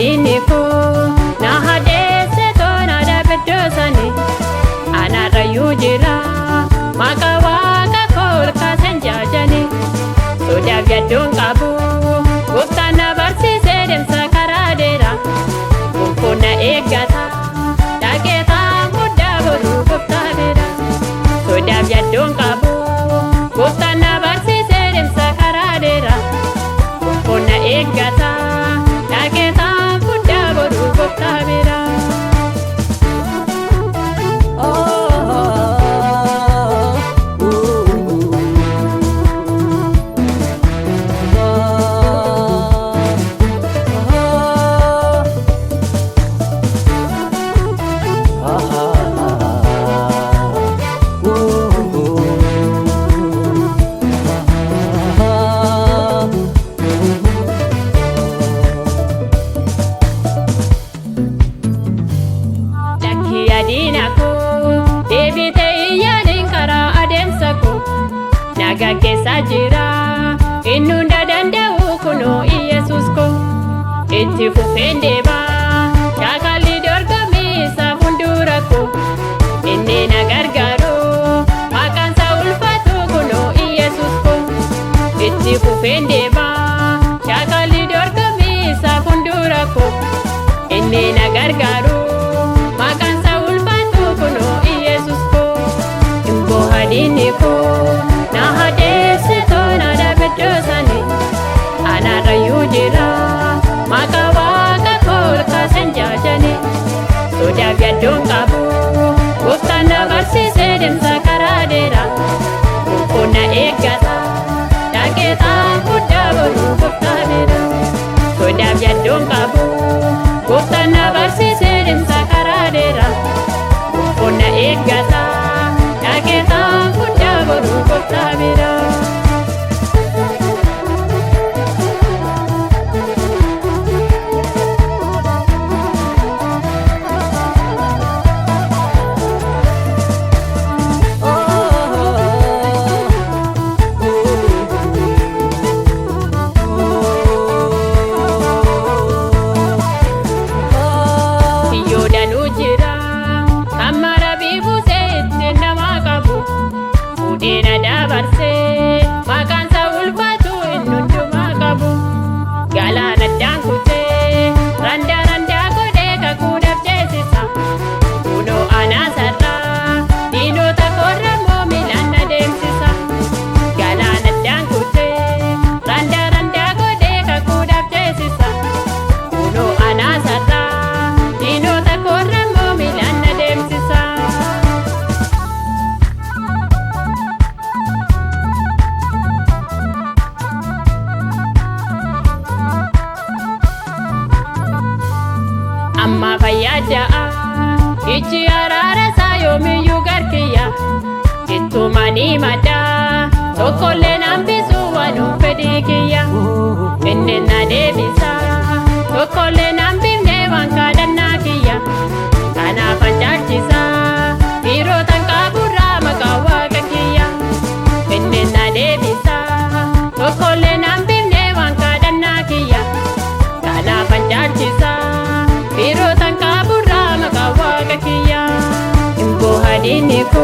Diniku na hadese tona da bedosani ana rayu jira maka waka kol kasenjajani soda biadon kabu guftana barsi sedem sakaradera kumpuna egata dageta muda boru guftabera soda biadon kabu guftana barsi sedem sakaradera kumpuna egata dageta Tabera. Naga keessa jira innunda danda'u kuno Yesus ko itti fufeen deema shaakalli dorgommii isa fuuldura ko inni na gargaaru maqaan isaa ulfaatu kuno Yesus ko itti fufeen deema shaakalli dorgommii isa fuuldura ko inni na gargaaru maqaan isaa ulfaatu kuno Yesus ko imbo hadini ko na hadese tona da bedosani ana rayu jira maka waka kol kasenjajani soda biadon kabu guftana barsi sedem sakaradera kumpuna egata dageta muda boru guftabera soda biadon kabu guftana barsi sedem sakaradera kumpuna egata dageta muda boru guftabera Dina dabarse maqaan isaa ulfaatu innundumaa qabu galaana daankutee randaa godhee kakuudhaaf ceesisa kunoo anaasarraa diinota korramoo miilaan adeemsisa galaana daankutee randaa godhee kakuudhaaf ceesisa kunoo anaasarraa diinota korramoo miilaan adeemsisa. Amma fayyada'a iji araara isaa yoomiyyuu garkiyya ittumanii maddaa tokkollee nambisu waanuma fedhii kiyya inni na deebisa tokkollee nambifne waan kadhannaa kiyya kanaaf anjaalchisa dhiirotan qaburraa maqaa waaqa kiyya inni na deebisa tokkollee nambifne waan kadhannaa kiyya kanaaf anjaalchisa Pirotan kaburra maka waka kiya imbo hadini ko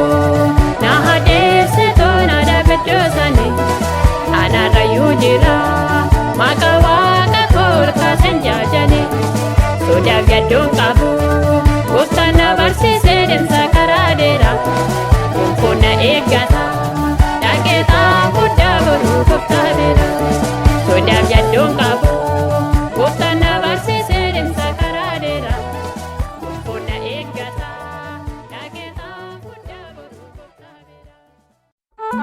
na hadese tona da bedosani ana rayu jira maka waka kol kasenjajani soda biadon kabu guftana barsi sedem sakaradera kumpuna egata dageta muda boru